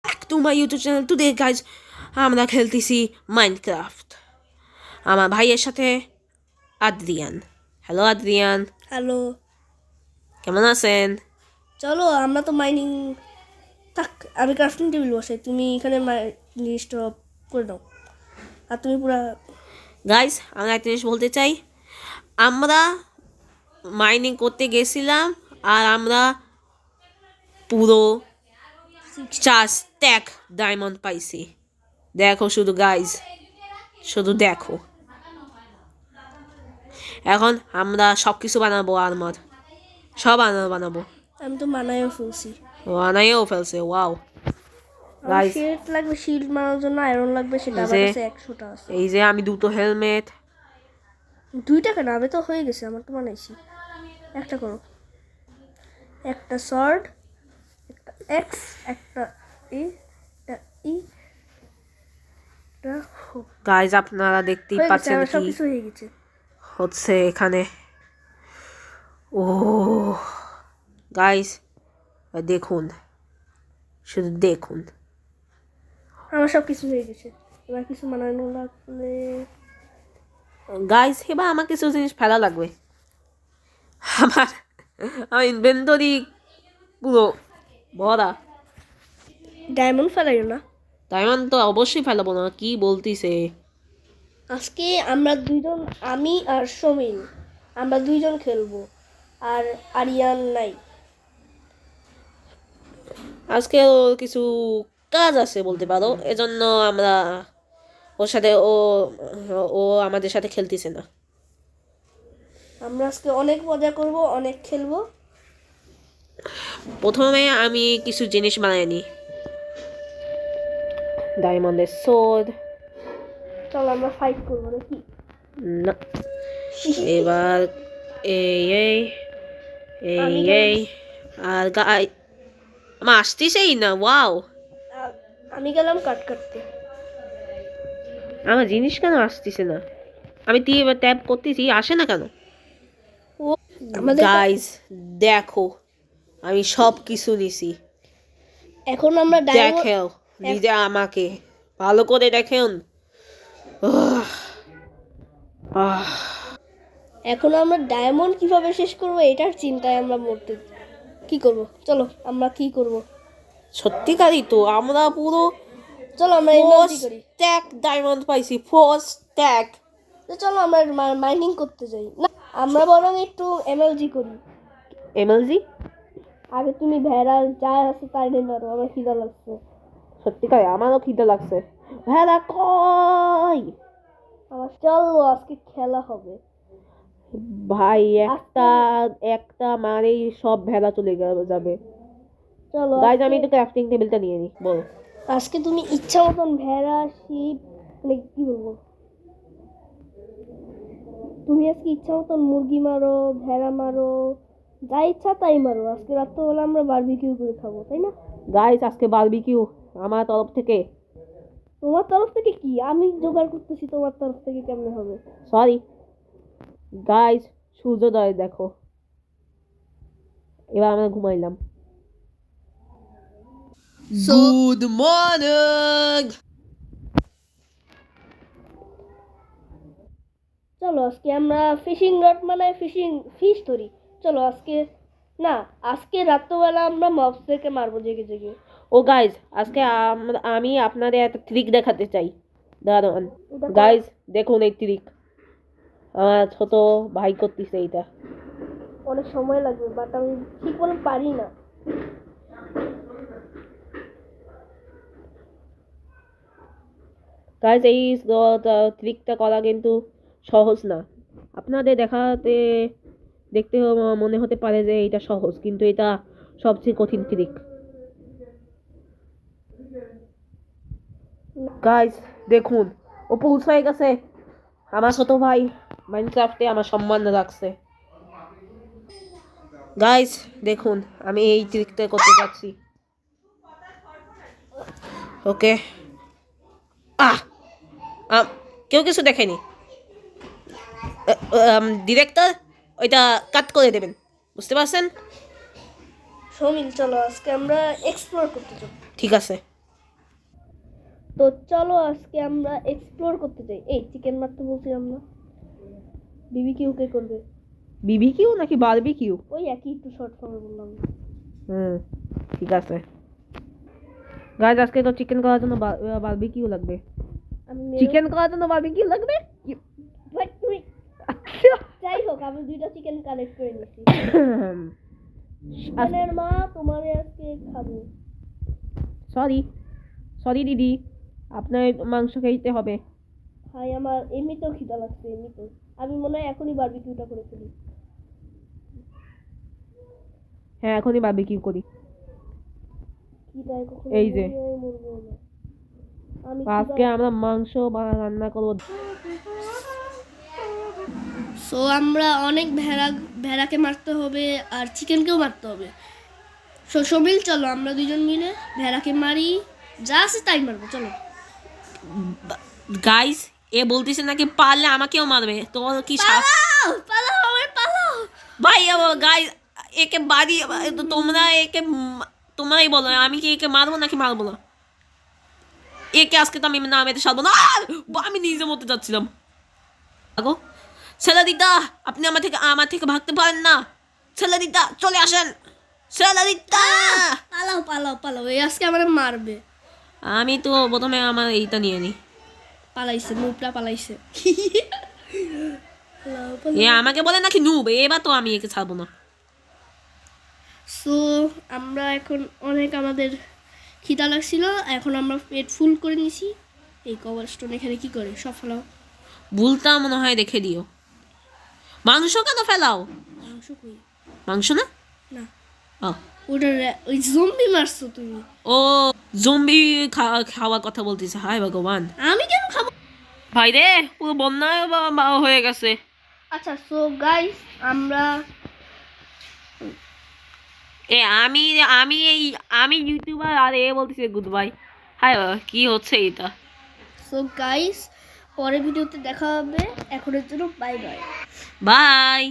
back to my YouTube channel. Today guys আমরা খেলতেছি Minecraft আমার ভাইয়ের সাথে আদ্রিয়ান। হ্যালো আদ্রিয়ান, হ্যালো, কেমন আছেন? চলো আমরা তো মাইনিং থাক, আমি ক্রাফটিং টেবিল বসাই, তুমি এখানে জিনিসটা করে দাও। আর তুমি পুরা গাইস আমরা একটা জিনিস বলতে চাই, আমরা মাইনিং করতে গেছিলাম আর আমরা পুরো 4 স্ট্যাক ডায়মন্ড পাইছি। দেখো শুধু গাইস, শুধু দেখো। এখন আমরা সব কিছু বানাবো, আর্মার সব বানাবো। আমি তো বানাইও ফেলছি। বানাইও ফেলছে, ওয়াও গাইস। শিল্ড লাগবে, শিল্ড মারার জন্য আয়রন লাগবে, সেটা আমার কাছে 100টা আছে। এই যে আমি দুটো হেলমেট, 2টা কেন, আমি তো হয়ে গেছে, আমার তো বানাইছি। একটা করো, একটা শর্ট, একটা এক্স, একটা ই, একটা ই, একটা গাইস আপনারা দেখতেই পাচ্ছেন সব কি কিছু হয়ে গেছে। হচ্ছে এখানে। ও গাইস দেখুন, শুধু দেখুন। আমার সব কিছু হয়ে গেছে, এবার কিছু বানানো লাগলে গাইস এবার আমার কিছু জিনিস ফেলা লাগবে। আমার আমার ইনভেন্টরি পুরো ভরা। ডায়মন্ড ফেলাইও না। ডায়মন্ড তো অবশ্যই ফেলাবো না, কি বলতিছে। আজকে আমরা দুইজন, আমি আর সমীর, আমরা দুইজন খেলবো, আর আরিয়ান নাই। আজকে ওর কিছু কাজ আছে বলতে পারো, এজন্য আমরা ওর সাথে ও আমাদের সাথে খেলতেছে না। আমরা আজকে অনেক মজা করব, অনেক খেলবো। প্রথমে আমি কিছু জিনিস বানাই নি, ডায়মন্ডের সোড। চলো আমরা ফাইট করবো নাকি? না, এবার এই এই এই এই আর গাই আমার আসতেছেই না। ওয়াও, আমি গেলাম কাট কাটতে। আমার জিনিস কেন আসতেছে না? আমি এবার ট্যাপ করতেছি, আসে না কেন? ও আমাদের গাইস দেখো, আমি সব কিছু নিছি। এখন আমরা ডায়মন্ড, দেখেও নিজে আমাকে ভালো করে দেখেন। এখন আমরা ডায়মন্ড কিভাবে শেষ করবো এটার চিন্তায় আমরা মরতে। কি করব, চলো আমরা কি করব। সত্যিকারই তো আমরা পুরো চলো আমরা এনার্জি করি। স্ট্যাক ডায়মন্ড পাইছি, 4 স্ট্যাক। তো চলো আমরা মাইনিং করতে যাই। না, আমরা বরং একটু এনার্জি করি। এমএলজি আগে তুমি ভেড়া যা আছে তাই নিয়ে মারো, আমার খিদা লাগছে। সত্যিকারে আমারও খিদে লাগছে। ভেড়া কই? আমার চলো আজকে খেলা হবে ভাই, একটা একটা মারেই সব ভেড়া চলে যাবে। চলো গাইজ আমি তো ক্রাফটিং টেবিলটা নিয়ে নিই, বলো। আজকে তুমি ইচ্ছা মতন ভেড়া, শিপ, মানে কি বলবো, তুমি আজকে ইচ্ছা মতন মুরগি মারো, ভেড়া মারো, যা ইচ্ছা তাই মারো। আজকে রাত্রেবেলা আমরা বারবিকিউ করে খাবো, তাই না? গাইজ আজকে বারবিকিউ আমার তরফ থেকে। তোমার তরফ থেকে কি? আমি জোগাড় করতেছি, তোমার তরফ থেকে কেমনে হবে? সরি গাইজ, সূর্যোদয় দেখো। এবার আমরা ঘুমাইলাম। Good morning. চলো আজকে আমরা ফিশিং রড মানে ফিশ ধরি। চলো আজকে, না, আজকে রাত্রেবেলা আমরা মবসদেরকে মারবো জেগে জেগে। ও গাইজ আজকে আমি আপনাদের একটা ট্রিক দেখাতে চাই, দাঁড়ান। গাইজ দেখুন এই ট্রিক আমার ছোট ভাই করতেছে। এইটা অনেক সময় লাগবে, বাট আমি ঠিক মতো পারি না। গাইজ এই ট্রিকটা করা কিন্তু সহজ না। আপনাদের দেখতে মনে হতে পারে যে এটা সহজ, কিন্তু এটা সবচেয়ে কঠিন ট্রিক। গাইজ দেখুন, ও পুলস হয়ে গেছে। আমার ছোট ভাই মাইনক্রাফটে আমার সম্মান রাখছে। গাইজ দেখুন, আমি এই ট্রিকটা করতে যাচ্ছি। ওকে, কেউ কিছু দেখেনি। ডিরেক্টর ওইটা কাট করে দেবেন, বুঝতে পারছেন? সমীল চলো আজকে আমরা এক্সপ্লোর করতে যাবো। ঠিক আছে। তো চলো আজকে আমরা এক্সপ্লোর করতে যাই। এই চিকেন মারতে বলছিলাম না, বিবিকিউ কে করবে? বিবিকিউ নাকি বারবিকিউ? ওই একই, একটু শর্ট ফর্মে বললাম। ঠিক আছে গাইজ, আজকে তো চিকেন করার জন্য বারবিকিউ লাগবে। আমি চিকেন করার জন্য বারবিকিউ লাগবে? ভাই তুই যাই হোক, আমি 2টা চিকেন কালেক্ট করে নিয়েছি। চিকেনের মা তোমারে আজকে খাবো। সরি দিদি, আপনার মাংস খেতে হবে। ভাই আমার এমনিতেও খিদা লাগছে, এমনিতেও। আমি মনে হয় এখনই বারবিকিউটা করে ফেলি। হ্যাঁ, এখনই বারবিকিউ করি। খিদায় কখনো এই যে। মরবো না। আমি আজকে আমরা মাংস রান্না করবো। সো আমরা অনেক ভেড়াকে মারতে হবে আর চিকেনকেও মারতে হবে। সো সমিল চলো আমরা 2জন মিলে ভেড়াকে মারি, যা আছে তাই মারবো, চলো। গাইস, এ বলতেছে নাকি পারলে আমাকেও মারবে। তোর কি পালাও পালাও আমার পালাও। ভাই গাইস, একে বাড়ি তোমরা একে তোমরাই বলো, আমি কি একে মারবো নাকি মারবো না? একে আজকে তো আমি না মেতে সারবো না। আমি নিজের মতো যাচ্ছিলাম। আগো ছেলে দিদা, আপনি আমার থেকে ভাগতে পারেন না। ছেলে দিদা চলে আসেন। ছেলে দিদা, পালাও পালাও পালাও, এই আজকে আমার মারবে। আমি তো প্রথমে আমার এইটা নিয়ে নিই। পালাইছে, নুপটা পালাইছে। এ আমাকে বলে নাকি নুব, এবার তো আমি একে ছাড়বো না। সো আমরা এখন অনেক আমাদের খিদা লাগছিল, এখন আমরা পেট ফুল করে নিছি। এই কভার স্টোন এখানে কি করে? সব ফেলাও। ভুলটা মনে হয় রেখে দিও। মাংস কেন ফেলাও? মাংস কই? মাংস না? না, ও ওটা ওই জম্বি মারছো তুমি। ও জম্বি খাওয়ার কথা বলতেছে। হায় ভগবান, আমি কেন খাবো? ভাই রে, পুরো বন্যায় হয়ে গেছে। আচ্ছা সো গাইস, আমরা আমি আমি এই আমি ইউটিউবার আর এ বলতেছে গুড বাই। হায় কি হচ্ছে এটা? সো গাইস, পরের ভিডিওতে দেখা হবে। এখনের জন্য বাই বাই। বাই।